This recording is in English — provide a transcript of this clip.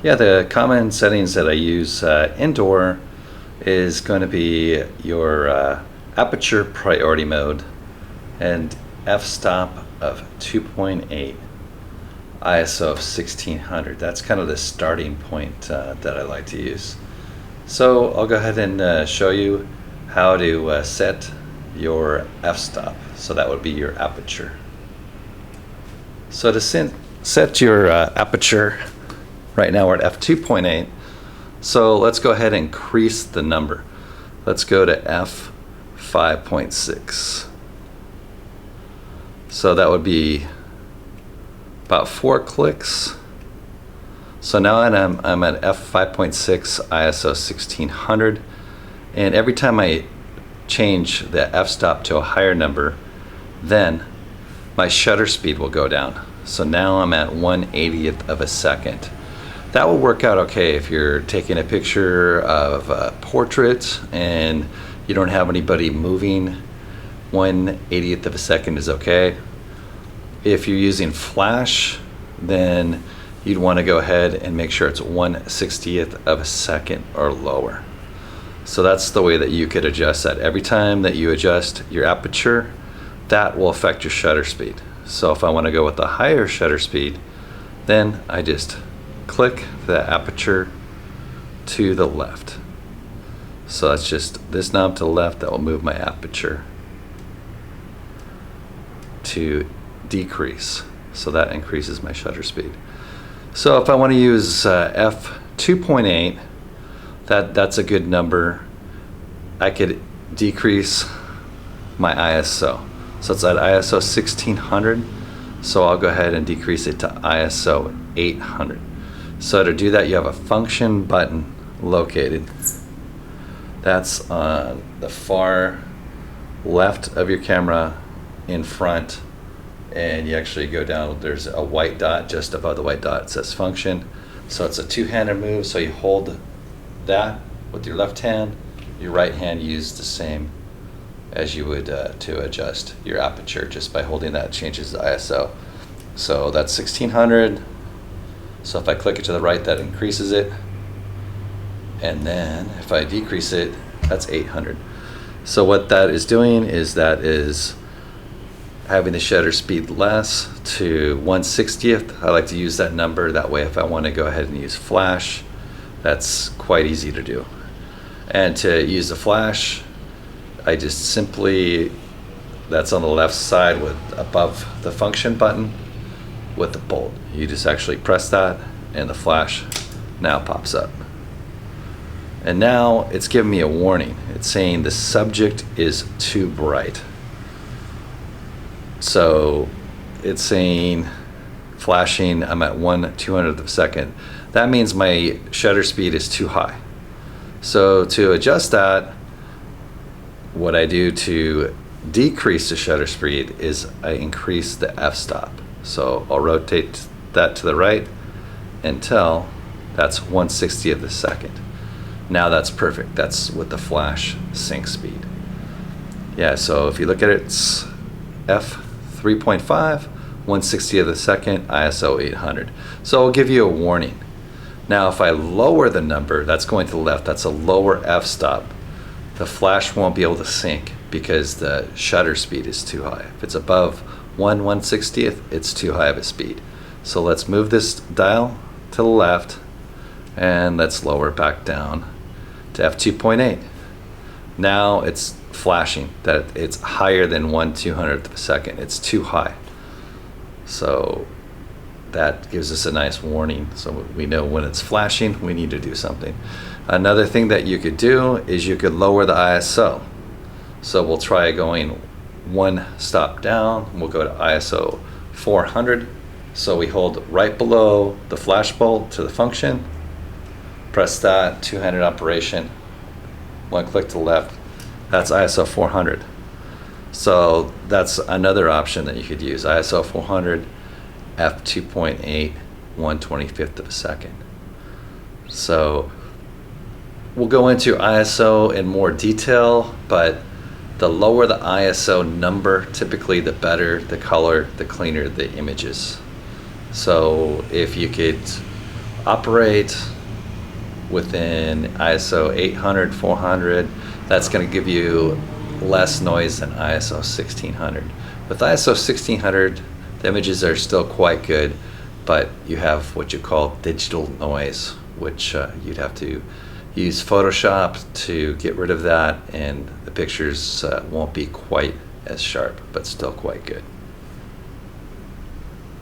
Yeah, the common settings that I use indoor is going to be your Aperture Priority Mode and f-stop of 2.8, ISO of 1600. That's kind of the starting point that I like to use. So I'll go ahead and show you how to set your f-stop. So that would be your aperture. So to set your aperture, right now we're at f2.8. So let's go ahead and increase the number. Let's go to f5.6. So that would be about 4 clicks. So now I'm at f5.6 ISO 1600, and every time I change the f-stop to a higher number, then my shutter speed will go down. So now I'm at 1/80th of a second. That will work out okay if you're taking a picture of a portrait and you don't have anybody moving. 1/80th of a second is okay. If you're using flash, then you'd want to go ahead and make sure it's 1/60th of a second or lower. So that's the way that you could adjust that. Every time that you adjust your aperture, that will affect your shutter speed. So if I want to go with a higher shutter speed, then I just click the aperture to the left. So that's just this knob to the left that will move my aperture to decrease. So that increases my shutter speed. So if I want to use f2.8, that's a good number. I could decrease my ISO. So it's at ISO 1600. So I'll go ahead and decrease it to ISO 800. So to do that, you have a function button located. That's on the far left of your camera in front, and you actually go down, there's a white dot just above the white dot. It says function. So it's a two-handed move, so you hold that with your left hand, your right hand use the same as you would to adjust your aperture. Just by holding that, it changes the ISO. So that's 1600. So if I click it to the right, that increases it. And then if I decrease it, that's 800. So what that is doing is having the shutter speed less to 1/60th. I like to use that number. That way if I want to go ahead and use flash, that's quite easy to do. And to use the flash, I just simply, that's on the left side with above the function button with the bolt. You just actually press that and the flash now pops up. And now it's giving me a warning. It's saying the subject is too bright. So it's saying flashing, I'm at 1/200th of a second. That means my shutter speed is too high. So to adjust that, what I do to decrease the shutter speed is I increase the f-stop. So I'll rotate that to the right until that's 1/60th of a second. Now that's perfect. That's with the flash sync speed. Yeah, so if you look at it, it's f3.5, 1/60th of a second, ISO 800. So it'll give you a warning. Now if I lower the number, that's going to the left, that's a lower f-stop. The flash won't be able to sync because the shutter speed is too high. If it's above 1/160th, it's too high of a speed. So let's move this dial to the left and let's lower it back down to f2.8. Now it's flashing, that it's higher than 1/200th of a second. It's too high. So that gives us a nice warning. So we know when it's flashing, we need to do something. Another thing that you could do is you could lower the ISO. So we'll try going one stop down. We'll go to ISO 400. So we hold right below the flash bolt to the function. Press that, two-handed operation. One click to the left. That's ISO 400. So that's another option that you could use. ISO 400, f2.8, 1/25th of a second. So we'll go into ISO in more detail, but the lower the ISO number, typically the better the color, the cleaner the images. So if you could operate within ISO 800, 400. That's going to give you less noise than ISO 1600. With ISO 1600, the images are still quite good, but you have what you call digital noise, which you'd have to use Photoshop to get rid of that, and the pictures won't be quite as sharp, but still quite good.